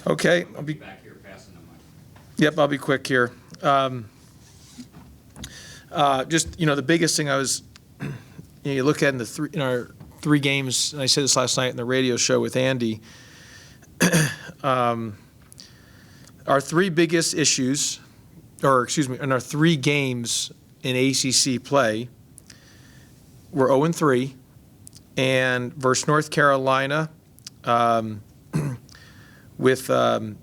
Okay, I'll be back here passing the mic. Yep, I'll be quick here. Just, the biggest thing I was, you look at in our three games, and I said this last night in the radio show with Andy, our three biggest issues, in our three games in ACC play were 0-3, and versus North Carolina, with 3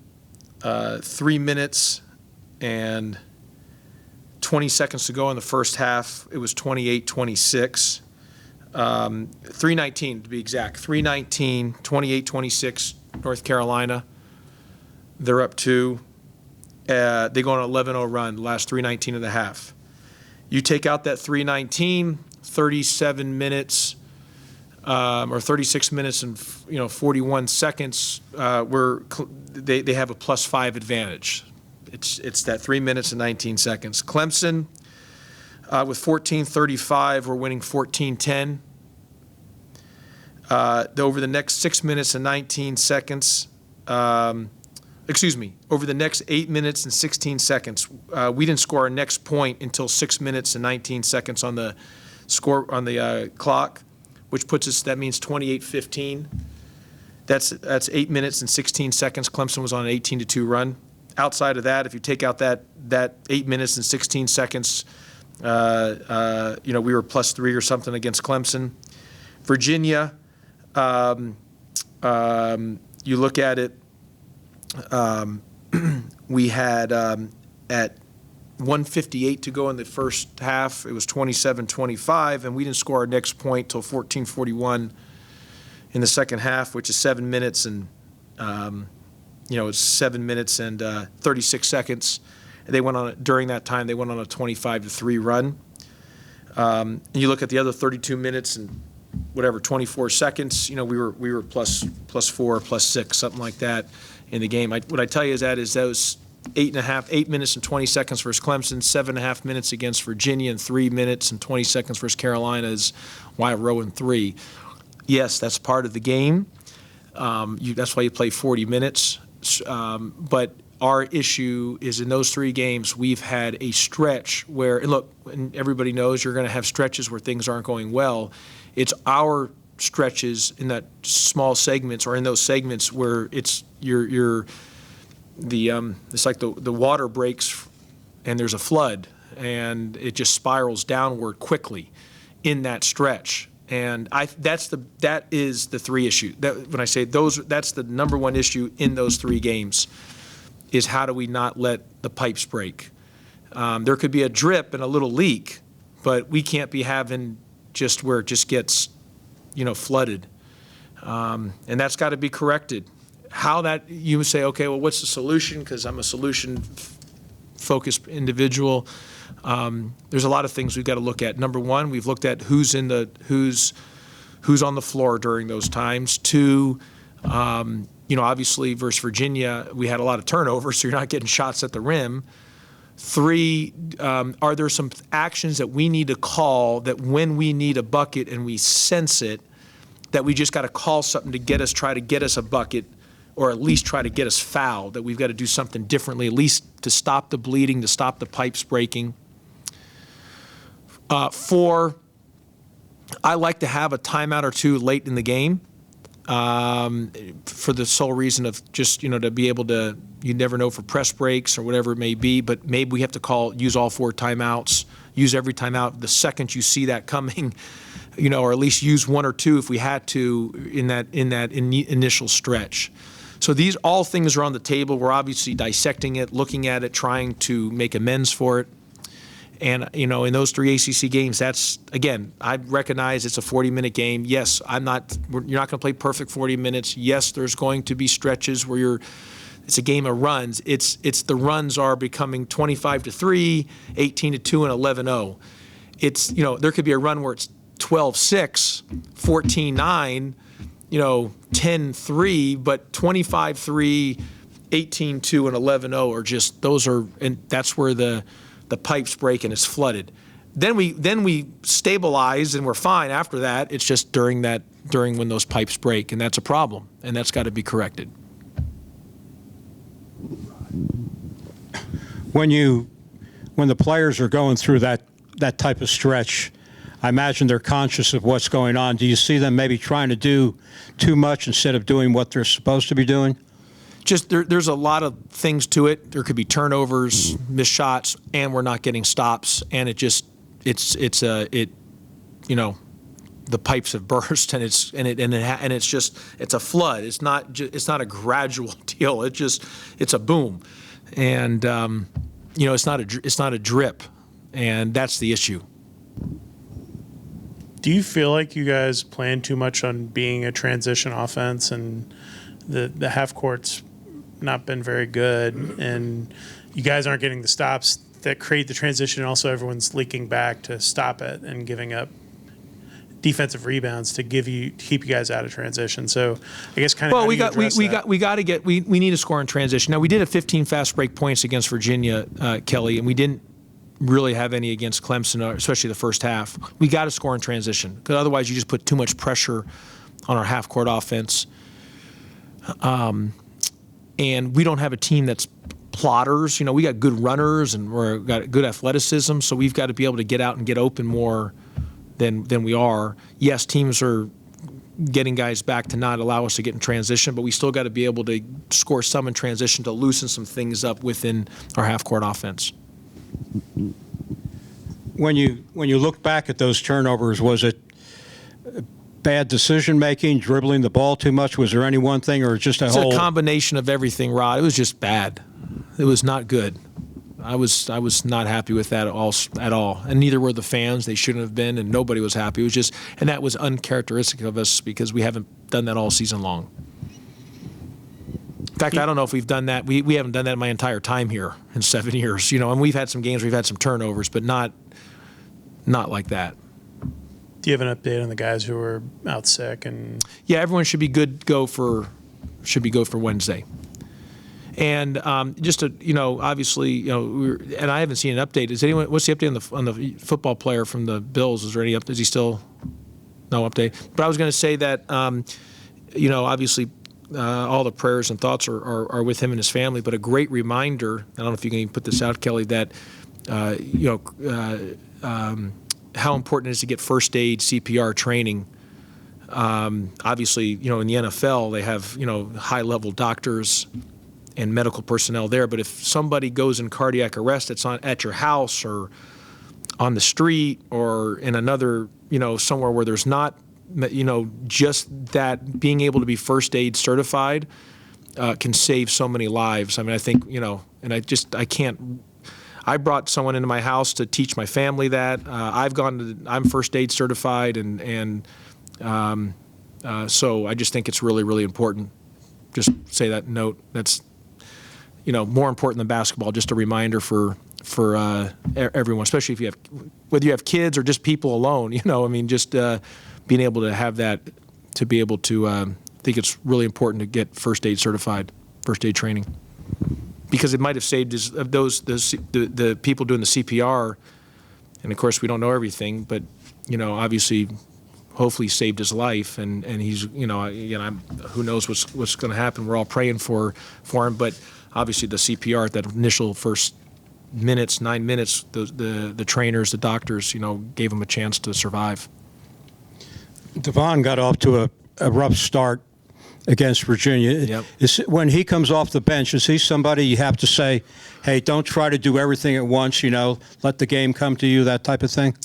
minutes and 20 seconds to go in the first half, it was 28-26. 3:19 to be exact. 3:19, 28-26, North Carolina. They're up 2. They go on an 11-0 run, the last 3:19 of the half. You take out that 3:19, 37 minutes, or 36 minutes and 41 seconds, they have a +5 advantage. It's that 3 minutes and 19 seconds. Clemson, with 14:35, we're winning 14-10. Over the next 6 minutes and 19 seconds, over the next 8 minutes and 16 seconds, we didn't score our next point until 6 minutes and 19 seconds on the clock, which puts us, that means 28-15. That's 8 minutes and 16 seconds. Clemson was on an 18-2 run. Outside of that, if you take out that 8 minutes and 16 seconds, we were +3 or something against Clemson. Virginia, you look at it, we had at 1:58 to go in the first half, it was 27-25, and we didn't score our next point till 14:41 in the second half, which is 7 minutes and it's 7 minutes and 36 seconds. They went on during that time. They went on a 25-3 run. And you look at the other 32 minutes and 24 seconds. We were +4, +6, something like that in the game. What I tell you is those 8 minutes and 20 seconds versus Clemson, 7.5 minutes against Virginia, and 3 minutes and 20 seconds versus Carolina is why we're 0-3. Yes, that's part of the game. That's why you play 40 minutes. But our issue is in those three games, we've had a stretch where, and everybody knows you're going to have stretches where things aren't going well. It's our stretches in that small segments or in those segments where it's it's like the water breaks and there's a flood and it just spirals downward quickly in that stretch. And that is the three issue. When I say that's the number one issue in those three games, is how do we not let the pipes break? There could be a drip and a little leak, but we can't be having just where it just gets, flooded. And that's got to be corrected. How that, you say, okay, well, what's the solution? Because I'm a solution-focused individual. There's a lot of things we've got to look at. Number one, we've looked at who's on the floor during those times. Two, obviously versus Virginia, we had a lot of turnovers, so you're not getting shots at the rim. Three, are there some actions that we need to call that when we need a bucket and we sense it, that we just got to call something to try to get us a bucket, or at least try to get us fouled, that we've got to do something differently, at least to stop the bleeding, to stop the pipes breaking. 4, I like to have a timeout or two late in the game for the sole reason of just, to be able to, you never know for press breaks or whatever it may be, but maybe we have to use all 4 timeouts, use every timeout the second you see that coming, or at least use 1 or 2 if we had to in that initial stretch. So these all things are on the table. We're obviously dissecting it, looking at it, trying to make amends for it. And, in those 3 ACC games, that's, again, I recognize it's a 40-minute game. Yes, you're not going to play perfect 40 minutes. Yes, there's going to be stretches where it's a game of runs. It's the runs are becoming 25-3, 18-2, and 11-0. It's, there could be a run where it's 12-6, 14-9, 10-3, but 25-3, 18-2, and 11-0 are just, and that's where the pipes break and it's flooded. Then we stabilize and we're fine after that. It's just during when those pipes break, and that's a problem, and that's got to be corrected. When the players are going through that type of stretch, I imagine they're conscious of what's going on. Do you see them maybe trying to do too much instead of doing what they're supposed to be doing? Just there's a lot of things to it. There could be turnovers, missed shots, and we're not getting stops. And the pipes have burst, and it's a flood. It's not a gradual deal. It's a boom, and it's not a drip, and that's the issue. Do you feel like you guys plan too much on being a transition offense, and the half court's not been very good, and you guys aren't getting the stops that create the transition, and also everyone's leaking back to stop it and giving up defensive rebounds to keep you guys out of transition? So I guess kind of we need to score in transition. Now we did have 15 fast break points against Virginia, Kelly, and we didn't really have any against Clemson, especially the first half. We got to score in transition, because otherwise you just put too much pressure on our half court offense. And we don't have a team that's plotters. We got good runners and we've got good athleticism, so we've got to be able to get out and get open more than we are. Yes, teams are getting guys back to not allow us to get in transition, but we still got to be able to score some in transition to loosen some things up within our half court offense. When you look back at those turnovers, was it bad decision making, dribbling the ball too much? Was there any one thing, or just It's a combination of everything, Rod. It was just bad. It was not good. I was not happy with that at all, and neither were the fans. They shouldn't have been, and nobody was happy. It was just, and that was uncharacteristic of us because we haven't done that all season long. In fact, I don't know if we've done that. We haven't done that my entire time here in 7 years. And we've had some games where we've had some turnovers, but not like that. Do you have an update on the guys who are out sick? And yeah, everyone should be good. Go for Wednesday. And just to obviously and I haven't seen an update. Is anyone? What's the update on the football player from the Bills? Is there any update? Is he still no update? But I was going to say that obviously all the prayers and thoughts are with him and his family. But a great reminder. I don't know if you can even put this out, Kelly. That how important it is to get first aid, CPR training. Obviously, in the NFL, they have high-level doctors and medical personnel there. But if somebody goes in cardiac arrest, it's at your house or on the street or in another, somewhere where there's not, just that being able to be first aid certified can save so many lives. I mean, I think, and I can't. I brought someone into my house to teach my family that. I'm first aid certified, and so I just think it's really, really important. Just say that note. That's more important than basketball. Just a reminder for everyone, especially if you have, whether you have kids or just people alone. Just being able to have that, to be able to. I think it's really important to get first aid certified, first aid training. Because it might have saved the people doing the CPR, and of course we don't know everything, but obviously, hopefully saved his life, and he's who knows what's going to happen. We're all praying for him, but obviously the CPR at that initial first 9 minutes, the trainers, the doctors, gave him a chance to survive. Devon got off to a rough start against Virginia. Yep. When he comes off the bench, is he somebody you have to say, hey, don't try to do everything at once, let the game come to you, that type of thing?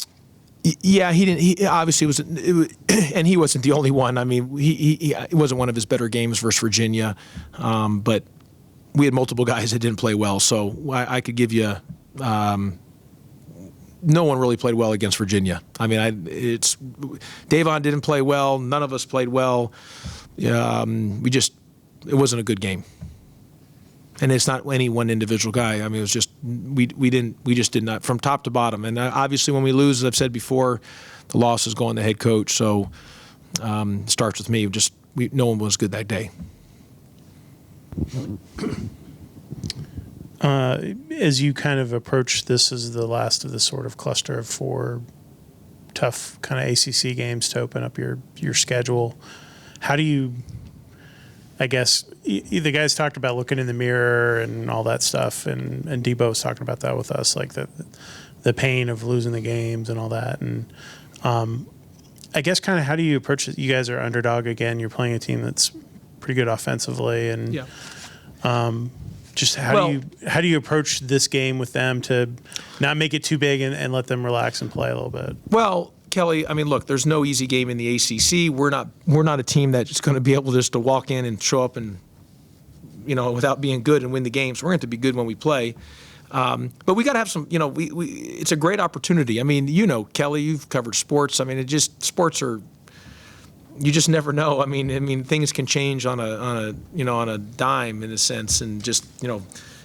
Yeah, he didn't. He obviously and he wasn't the only one. I mean, it wasn't one of his better games versus Virginia, but we had multiple guys that didn't play well. So I could give you, no one really played well against Virginia. I mean, Davon didn't play well. None of us played well. It wasn't a good game. And it's not any one individual guy. I mean, it was just we just did not, from top to bottom. And obviously, when we lose, as I've said before, the loss is going to the head coach. So it starts with me. No one was good that day. As you kind of approach this as the last of the sort of cluster of 4 tough kind of ACC games to open up your schedule, how do you I guess the guys talked about looking in the mirror and all that stuff, and Debo was talking about that with us, like the pain of losing the games and all that. And I guess kind of how do you approach it? You guys are underdog again. You're playing a team that's pretty good offensively, and just how do you approach this game with them to not make it too big and let them relax and play a little bit? Well, Kelly, I mean, look, there's no easy game in the ACC. We're not a team that's going to be able just to walk in and show up and, without being good and win the games. We're going to have to be good when we play. But we got to have some, it's a great opportunity. I mean, Kelly, you've covered sports. I mean, sports are, you just never know. I mean, things can change on a dime in a sense, and just,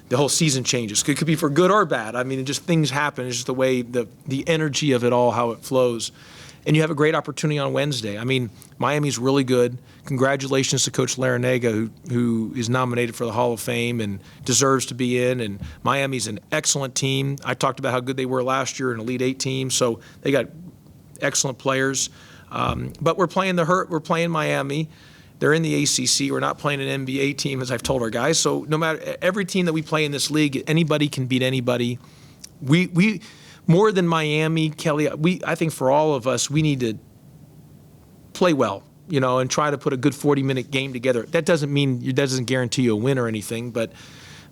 the whole season changes. It could be for good or bad. I mean, just things happen. It's just the way the energy of it all, how it flows. And you have a great opportunity on Wednesday. I mean, Miami's really good. Congratulations to Coach Larinaga, who is nominated for the Hall of Fame and deserves to be in. And Miami's an excellent team. I talked about how good they were last year, an Elite Eight team. So they got excellent players. But we're playing We're playing Miami. They're in the ACC. We're not playing an NBA team, as I've told our guys. So no matter every team that we play in this league, anybody can beat anybody. We more than Miami, Kelly. I think for all of us, we need to play well, and try to put a good 40-minute game together. That doesn't guarantee you a win or anything, but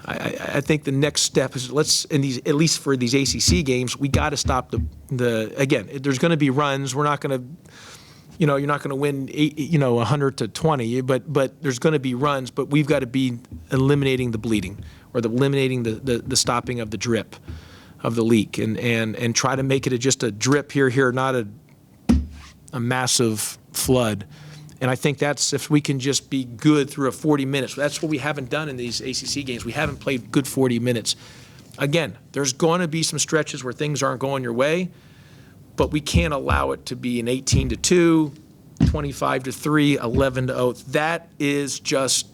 I think the next step is at least for these ACC games, we got to stop the again. There's going to be runs. We're not going to. You're not going to win 100 to 20, but there's going to be runs. But we've got to be eliminating the bleeding or eliminating the stopping of the drip of the leak, and try to make it just a drip here, not a massive flood. And I think that's if we can just be good through a 40 minutes. That's what we haven't done in these ACC games. We haven't played good 40 minutes. Again, there's going to be some stretches where things aren't going your way. But we can't allow it to be an 18-2, 25-3, 11-0. That is just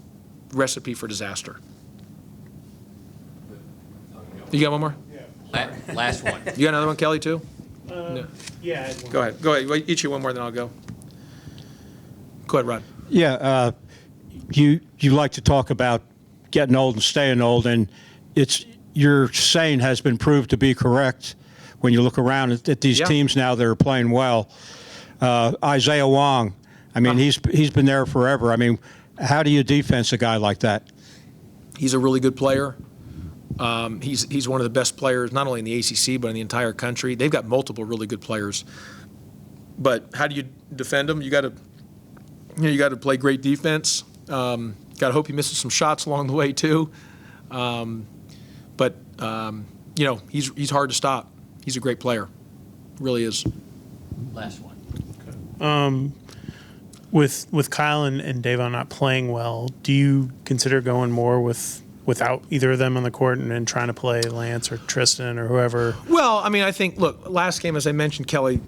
recipe for disaster. You got one more? Yeah. Last one. You got another one, Kelly, too? No. Yeah. I had one. Go ahead. Each you one more, then I'll go. Go ahead, Rod. Yeah, you like to talk about getting old and staying old, and your saying has been proved to be correct. When you look around at these teams now that are playing well, Isaiah Wong, I mean, he's been there forever. I mean, how do you defense a guy like that? He's a really good player. He's one of the best players, not only in the ACC, but in the entire country. They've got multiple really good players. But how do you defend him? You got to play great defense. Got to hope he misses some shots along the way, too. But he's hard to stop. He's a great player, really is. Last one. With Kyle and Davon not playing well, do you consider going more without either of them on the court and trying to play Lance or Tristan or whoever? Well, I mean, I think, look, last game, as I mentioned, Kelly,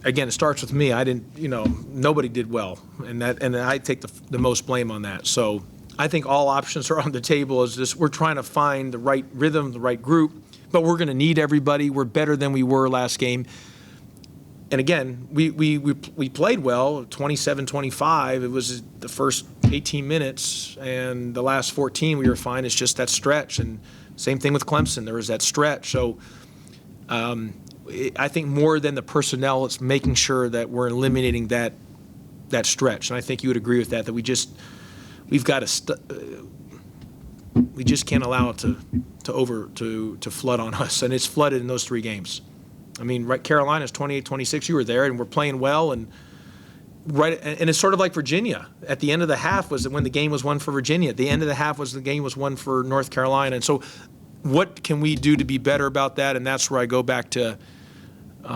again, it starts with me. I didn't, nobody did well, and I take the most blame on that. So I think all options are on the table. We're trying to find the right rhythm, the right group. But we're going to need everybody. We're better than we were last game. And again, we played well, 27-25. It was the first 18 minutes, and the last 14 we were fine. It's just that stretch. And same thing with Clemson. There was that stretch. So I think more than the personnel, it's making sure that we're eliminating that stretch. And I think you would agree with that we just can't allow it to flood on us, and it's flooded in those three games. I mean, right, Carolina's 28-26. You were there, and we're playing well, and it's sort of like Virginia. At the end of the half was when the game was won for Virginia. At the end of the half was the game was won for North Carolina. And so, what can we do to be better about that? And that's where I go back to, if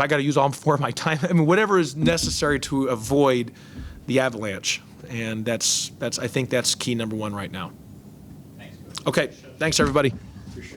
I got to use all 4 of my time, I mean, whatever is necessary to avoid the avalanche. And that's I think that's key number one right now. Thanks. Okay, thanks everybody.